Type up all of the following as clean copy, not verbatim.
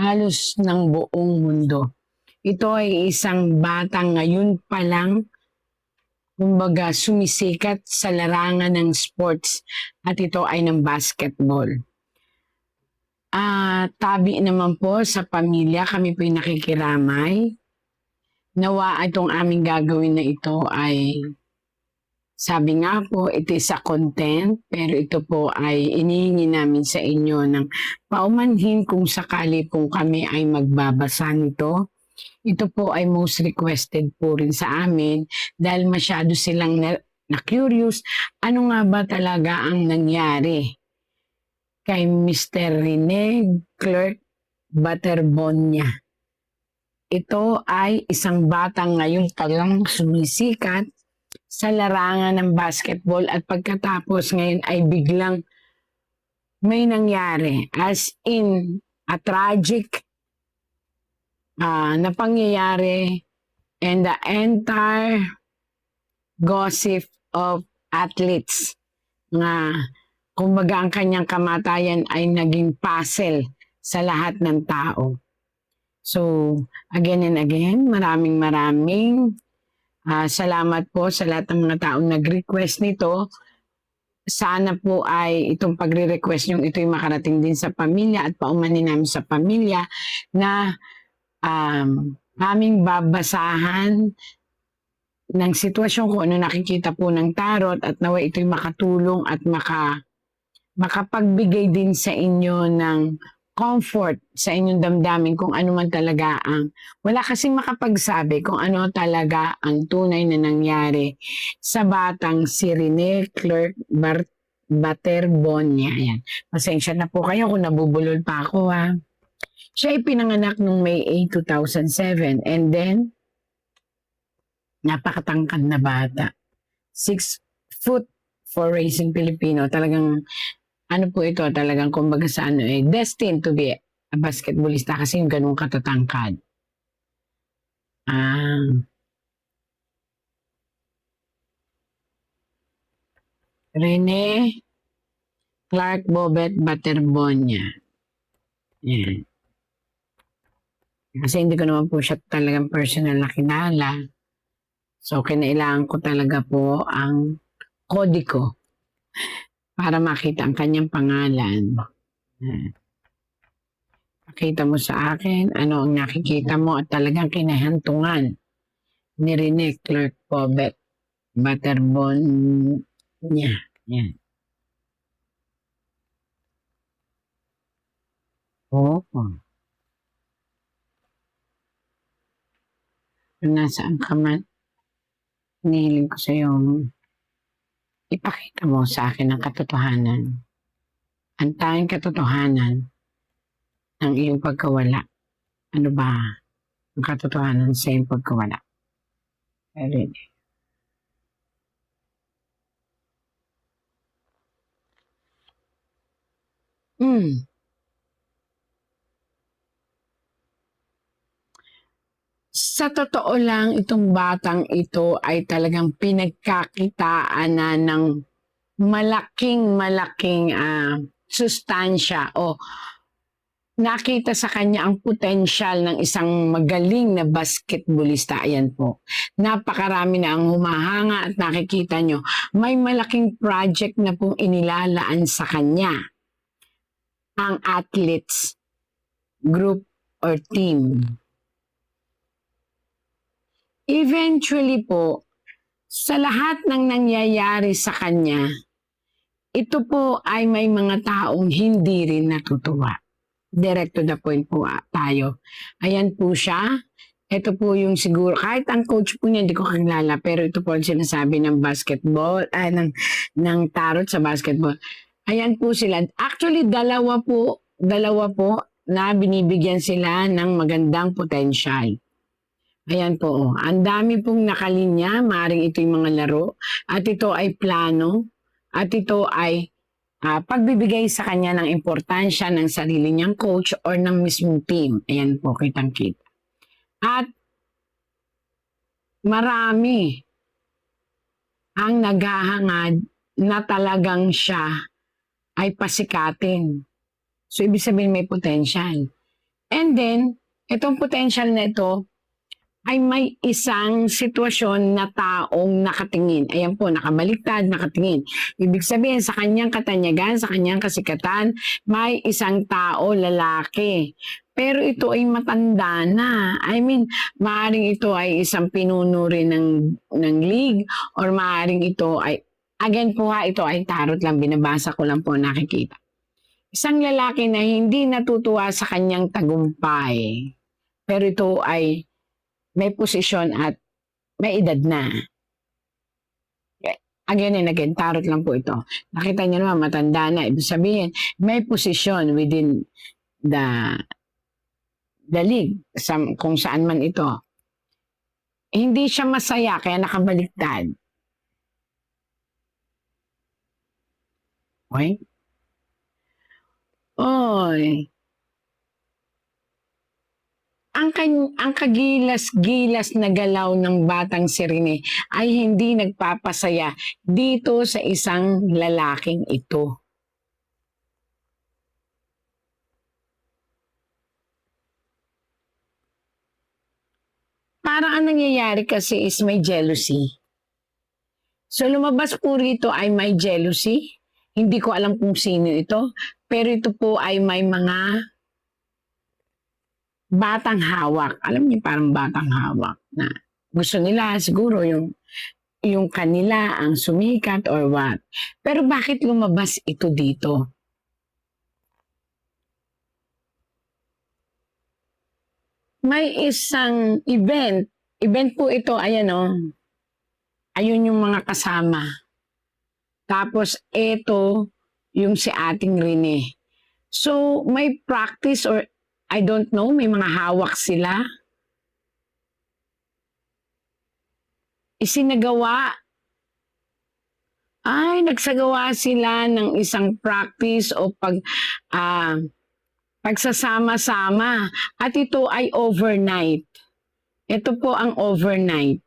halos ng buong mundo. Ito ay isang batang ngayon pa lang, kumbaga sumisikat sa larangan ng sports at ito ay ng basketball. Tabi naman po sa pamilya, kami po'y nakikiramay. Nawa itong aming gagawin na ito ay, sabi nga po, it is a content, pero ito po ay inihingi namin sa inyo ng paumanhin kung sakali pong kami ay magbabasa nito. Ito po ay most requested po rin sa amin dahil masyado silang na-curious ano nga ba talaga ang nangyari kay Mr. Rene Clark Baterbonia. Ito ay isang batang ngayon palang sumisikat sa larangan ng basketball at pagkatapos ngayon ay biglang may nangyari as in a tragic na pangyayari and the entire gossip of athletes na kumbaga ang kanyang kamatayan ay naging puzzle sa lahat ng tao. So, again and again, maraming salamat po sa lahat ng mga taong nag-request nito. Sana po ay itong pagre-request nyo ito'y makarating din sa pamilya at paumanin namin sa pamilya na aming babasahan ng sitwasyon kung ano nakikita po ng tarot at nawa ito'y makatulong at makapagbigay din sa inyo ng comfort sa inyong damdamin kung ano man talaga ang, wala kasing makapagsabi kung ano talaga ang tunay na nangyari sa batang si Rene Clark Baterbonia. Ayan. Pasensya na po kayo kung nabubulol pa ako ha. Siya ay pinanganak noong May 8, 2007 and then napakatangkad na bata. 6 foot for raising Filipino. Talagang ano po ito, talagang kumbaga sa destined to be a basketballista kasi yung ganun katatangkad. Rene Clark Bobet Baterbonia. Yan. Kasi hindi ko naman po siya talagang personal na kilala. So, kinailangan ko talaga po ang kodiko para makita ang kanyang pangalan. Makita mo sa akin ano ang nakikita mo at talagang kinahantungan ni Rene Clark Bobet Baterbonia. Yan. Oo. Nasaan ka man? Hinihiling ko sa iyo. Ipakita mo sa akin ang katotohanan. Ang tanging katotohanan ng iyong pagkawala. Ano ba ang katotohanan sa iyong pagkawala? Ready. Sa totoo lang, itong batang ito ay talagang pinagkakitaan na ng malaking sustansya o nakita sa kanya ang potensyal ng isang magaling na basketballista. Ayan po. Napakarami na ang humahanga at nakikita nyo. May malaking project na pong inilalaan sa kanya. Ang athletes group or team. Eventually po, sa lahat ng nangyayari sa kanya, ito po ay may mga taong hindi rin natutuwa. Direct to the point po tayo. Ayan po siya. Ito po yung siguro, kahit ang coach po niya, hindi ko kilala, pero ito po ang sinasabi ng basketball, ng tarot sa basketball. Ayan po sila. Actually, dalawa po na binibigyan sila ng magandang potensyal. Ayan po, ang dami pong nakalinya, maaaring ito yung mga laro, at ito ay plano, at ito ay pagbibigay sa kanya ng importansya ng sarili niyang coach or ng mismong team. Ayan po, kitang-kita. At marami ang naghahangad na talagang siya ay pasikatin. So, ibig sabihin may potential. And then, itong potential na ito ay may isang sitwasyon na taong nakatingin. Ayan po, nakabaliktad, nakatingin. Ibig sabihin, sa kanyang katanyagan, sa kanyang kasikatan, may isang tao, lalaki. Pero ito ay matanda na. I mean, maaaring ito ay isang pinuno rin ng league or maaaring ito ay, again po ha, ito ay tarot lang, binabasa ko lang po, nakikita. Isang lalaki na hindi natutuwa sa kanyang tagumpay. Pero ito ay may posisyon at may edad na. Again and again, tarot lang po ito. Nakita niyo naman, matanda na. Ibig sabihin, may posisyon within the league, kung saan man ito. Hindi siya masaya, kaya nakabaliktad. Okay? Oy. Ang kagilas-gilas na galaw ng batang si Rene ay hindi nagpapasaya dito sa isang lalaking ito. Parang ang nangyayari kasi is may jealousy. So lumabas po rito ay may jealousy. Hindi ko alam kung sino ito, pero ito po ay may mga batang hawak. Alam niyo, parang batang hawak na gusto nila siguro yung kanila ang sumikat or what. Pero bakit lumabas ito dito? May isang event. Event po ito, ayan o. Ayun yung mga kasama. Tapos ito yung si ating Rene. So may practice or I don't know, may mga hawak sila. Nagsagawa sila ng isang practice o pagsasama-sama. At ito ay overnight. Ito po ang overnight.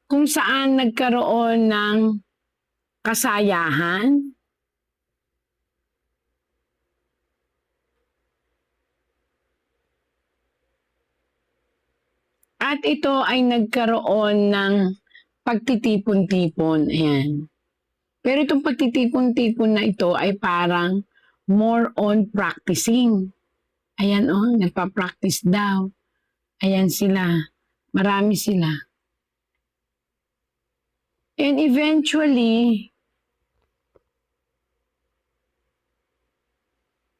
Kung saan nagkaroon ng kasayahan, at ito ay nagkaroon ng pagtitipon-tipon. Ayan. Pero itong pagtitipon-tipon na ito ay parang more on practicing. Ayan nagpa-practice daw. Ayan sila. Marami sila. And eventually,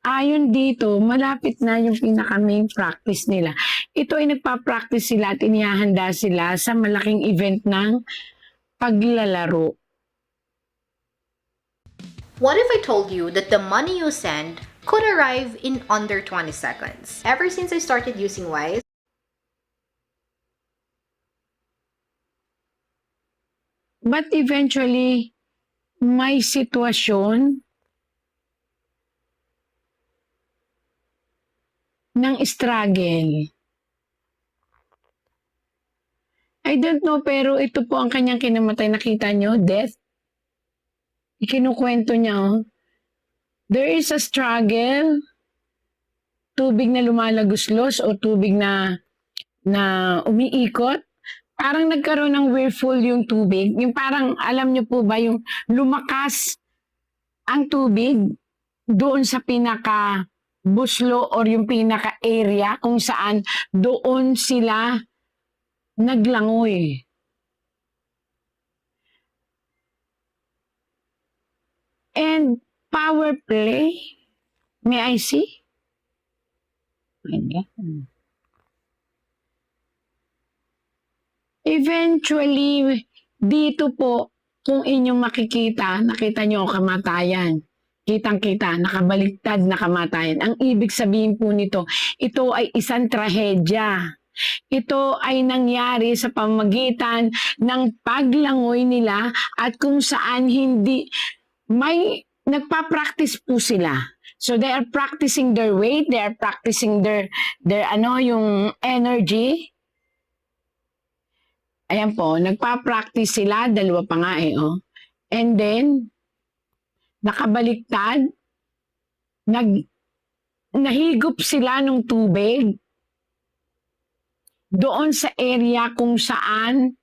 ayon dito, malapit na yung pinaka-main practice nila. Ito ay nagpa-practice sila at inihahanda sila sa malaking event ng paglalaro. What if I told you that the money you send could arrive in under 20 seconds? Ever since I started using Wise, But eventually, may sitwasyon ng struggle. I don't know, pero ito po ang kanyang kinamatay. Nakita nyo, death. Ikinukwento niya, there is a struggle, tubig na lumalaguslos o tubig na umiikot. Parang nagkaroon ng whirlpool yung tubig. Yung parang, alam niyo po ba, yung lumakas ang tubig doon sa pinaka-buslo or yung pinaka-area kung saan doon sila naglangoy. And power play, may I see? Ayan. Eventually, dito po, kung inyong makikita, nakita nyo ang kamatayan. Kitang-kita, nakabaliktad na kamatayan. Ang ibig sabihin po nito, ito ay isang trahedya. Ito ay nangyari sa pamamagitan ng paglangoy nila at kung saan hindi, may nagpa-practice po sila. So they are practicing their weight, they are practicing their yung energy. Ayan po, nagpa-practice sila, dalawa pa nga And then, nakabaliktad, nahigop sila ng tubig doon sa area kung saan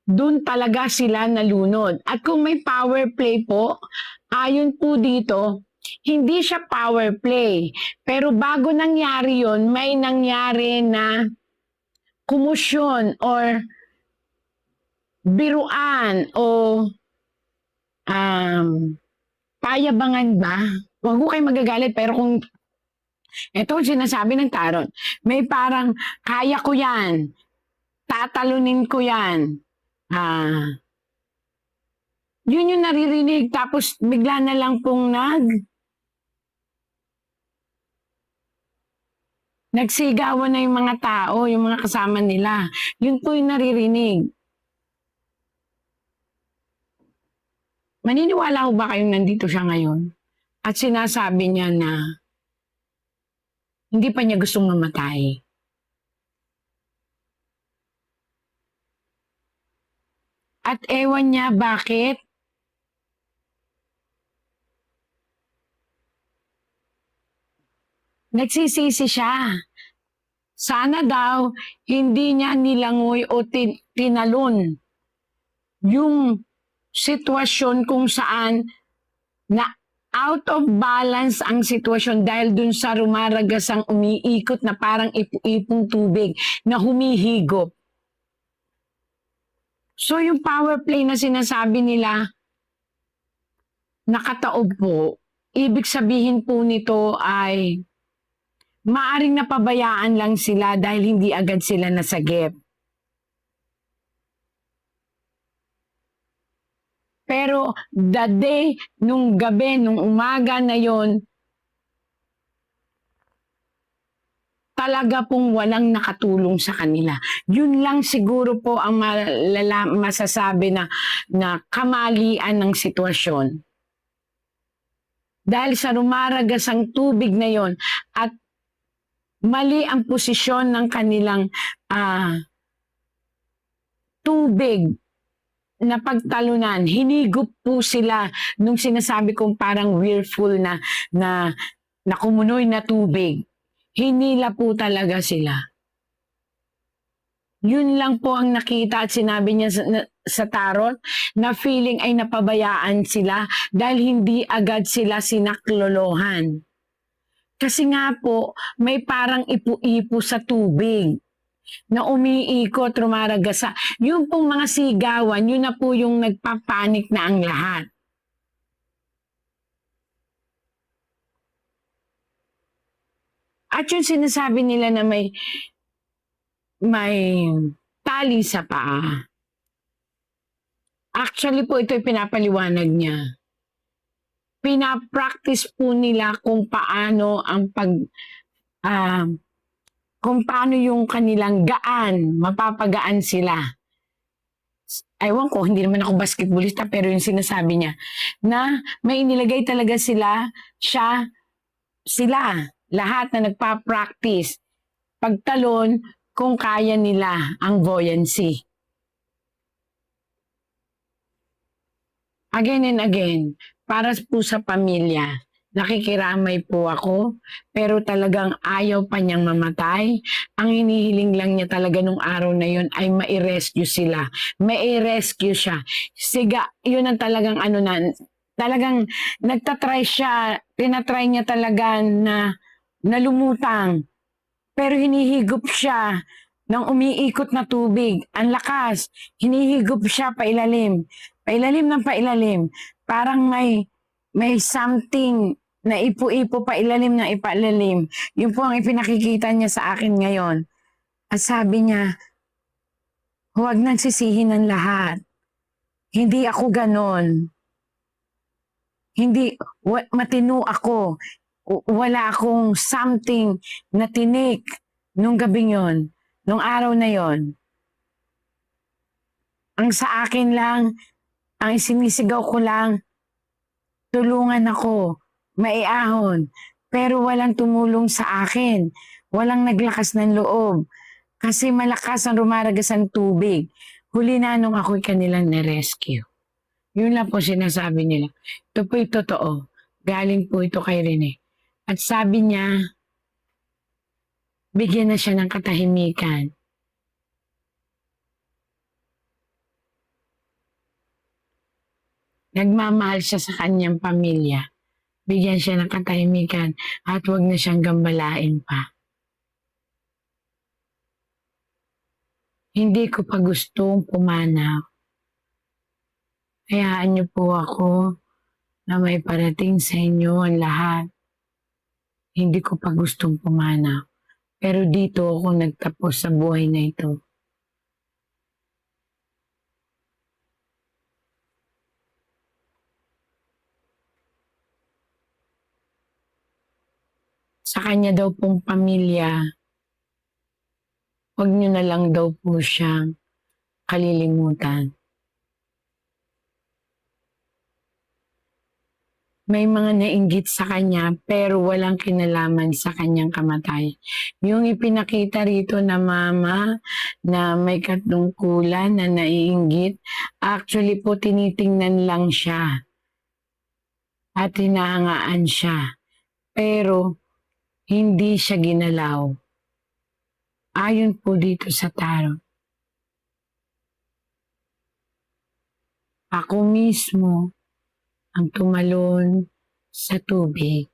doon talaga sila nalunod. At kung may power play po, ayon po dito, hindi siya power play. Pero bago nangyari yon, may nangyari na kumusyon or biruan o payabangan ba? Huwag ko kayo magagalit, pero kung ito sinasabi ng tarot, may parang kaya ko yan, tatalunin ko yan. Yun yung naririnig, tapos bigla na lang pong nagsigawan na yung mga tao, yung mga kasama nila. Yun po yung naririnig. Maniniwala ho ba kayong nandito siya ngayon? At sinasabi niya na hindi pa niya gustong mamatay. At ewan niya bakit nagsisisi siya. Sana daw hindi niya nilangoy o tinalon yung sitwasyon kung saan na out of balance ang sitwasyon dahil dun sa rumaragasang umiikot na parang ipu-ipong tubig na humihigop. So yung power play na sinasabi nila nakataob po, ibig sabihin po nito ay maaring napabayaan lang sila dahil hindi agad sila nasagip. Pero the day, nung gabi, nung umaga na yon, talaga pong walang nakatulong sa kanila. Yun lang siguro po ang masasabi na kamalian ng sitwasyon. Dahil sa rumaragas ang tubig na yon at mali ang posisyon ng kanilang tubig na pagtalunan, hinigop po sila nung sinasabi kong parang whirlpool na kumunoy na tubig. Hinila po talaga sila. Yun lang po ang nakita at sinabi niya sa tarot na feeling ay napabayaan sila dahil hindi agad sila sinaklolohan. Kasi nga po, may parang ipu-ipo sa tubig na umiikot, rumaragasa. Yung pong mga sigawan, yun na po yung nagpapanik na ang lahat. At yung sinasabi nila na may tali sa paa. Actually po ito'y pinapaliwanag niya. Pinapractice po nila kung paano kung paano yung kanilang gaan, mapapagaan sila. Ewan ko, hindi naman ako basketballista, pero yung sinasabi niya, na may inilagay talaga sila, lahat na nagpa-practice, pagtalon kung kaya nila ang buoyancy. Again and again, para po sa pamilya, nakikiramay po ako, pero talagang ayaw pa niyang mamatay. Ang hinihiling lang niya talaga nung araw na yun ay mai-rescue sila. Mai-rescue siya. Siga, yun ang talagang talagang nagtatry siya, tinatry niya talaga na lumutang. Pero hinihigop siya ng umiikot na tubig. Ang lakas, hinihigop siya pailalim. Pailalim ng pailalim. Parang may something na ipo-ipo pailalim ng ipailalim. Yun po ang ipinakikita niya sa akin ngayon. At sabi niya, huwag nang sisihin ng lahat. Hindi ako ganon. Hindi, matino ako. Wala akong something na tinik nung gabing yon, nung araw na yon. Ang sa akin lang, ang sinisigaw ko lang, tulungan ako, maiahon. Pero walang tumulong sa akin. Walang naglakas ng loob. Kasi malakas ang rumaragas ang tubig. Huli na nung ako'y kanilang na-rescue. Yun lang po sinasabi nila. Ito po'y totoo. Galing po ito kay Rene. At sabi niya, bigyan na siya ng katahimikan. Nagmamahal siya sa kanyang pamilya. Bigyan siya ng katahimikan at huwag na siyang gambalain pa. Hindi ko pa gustong pumanaw. Hayaan niyo po ako na may parating sa inyo ang lahat. Hindi ko pa gustong pumanaw. Pero dito ako nagtapos sa buhay na ito. Sa kanya daw pong pamilya, huwag niyo na lang daw po siyang kalilimutan. May mga nainggit sa kanya pero walang kinalaman sa kanyang kamatayan. Yung ipinakita rito na mama na may katungkulan na naiinggit, actually po tinitingnan lang siya at hinahangaan siya. Pero hindi siya ginalaw. Ayon po dito sa tarot. Ako mismo ang tumalon sa tubig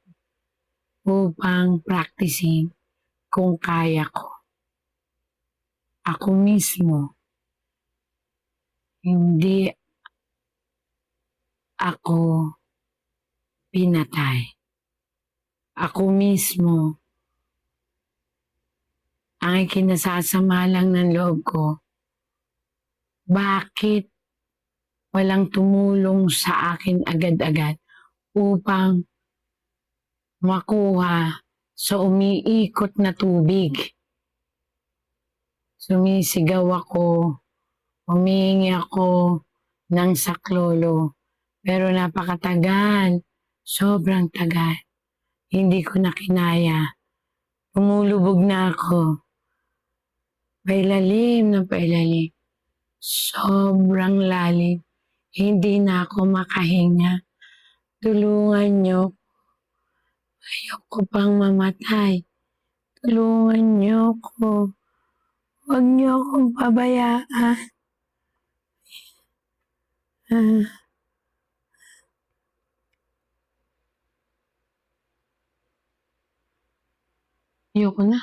upang practicing kung kaya ko. Ako mismo, hindi ako pinatay. Ako mismo ang ikinasasama lang ng loob ko. Bakit walang tumulong sa akin agad-agad upang makuha sa umiikot na tubig? Sumisigaw ako, humihingi ako ng saklolo, pero napakatagal, sobrang tagal. Hindi ko na kinaya. Tumulubog na ako. Pailalim na pailalim. Sobrang lalim. Hindi na ako makahinga. Tulungan niyo. Ayoko pang mamatay. Tulungan niyo ko. Huwag niyo akong pabayaan. Ayoko na.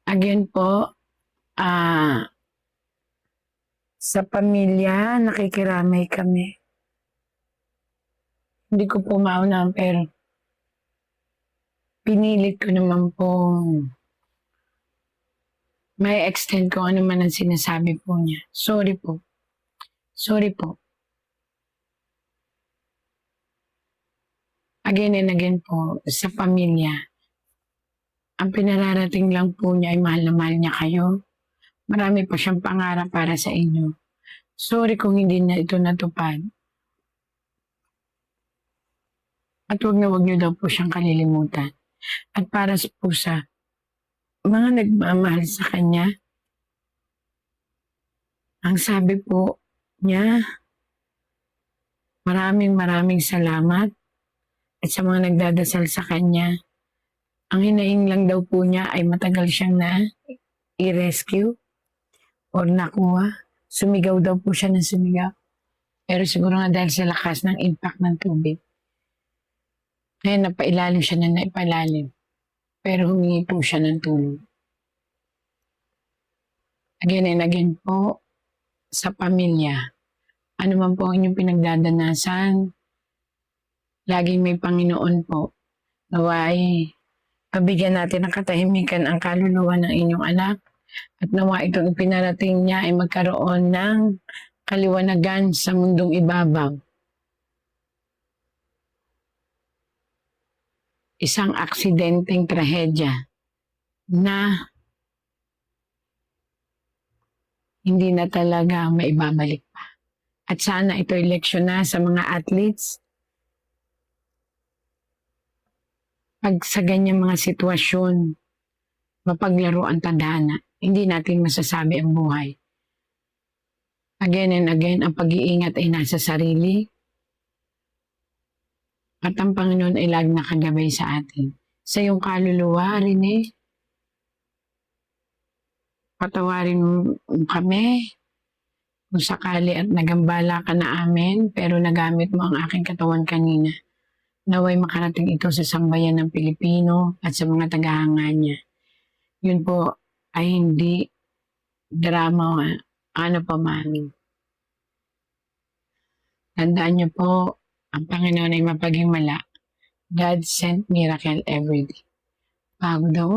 Again po, sa pamilya, nakikiramay kami. Hindi ko po maunahan pero pinilit ko naman po may extend ko ano man ang sinasabi po niya. Sorry po. Sorry po. Again and again po, sa pamilya, ang pinararating lang po niya ay mahal na mahal niya kayo. Marami pa siyang pangarap para sa inyo. Sorry kung hindi na ito natupad. At huwag niyo daw po siyang kalilimutan. At para po sa mga nagmamahal sa kanya, ang sabi po niya, maraming salamat. At sa mga nagdadasal sa kanya, ang hinaing lang daw po niya ay matagal siyang i-rescue or nakuha. Sumigaw daw po siya ng sumigaw. Pero siguro nga dahil sa lakas ng impact ng tubig. Kaya napailalim siya na naipailalim. Pero humingi po siya ng tulong. Again and again po, sa pamilya, ano man po ang inyong pinagdadanasan, laging may Panginoon po. Naway, pabigyan natin ng katahimikan ang kaluluwa ng inyong anak at nawa itong ipinarating niya ay magkaroon ng kaliwanagan sa mundong ibabaw. Isang aksidenteng trahedya na hindi na talaga maibabalik pa. At sana ito'y leksyon na sa mga athletes. Pag sa ganyang mga sitwasyon, mapaglaro ang tadhana, hindi natin masasabi ang buhay. Again and again, ang pag-iingat ay nasa sarili. At ang Panginoon ay laging nakagabay sa atin. Sa iyong kaluluwa, Rene, patawarin mo kami kung sakali at nagambala ka na amin, pero nagamit mo ang aking katawan kanina. Naway makarating ito sa sambayan ng Pilipino at sa mga tagahanga niya. Yun po ay hindi drama, ano pa man. Tandaan niyo po, ang Panginoon ay mapaging mala. God sent miracle every day. Bago daw,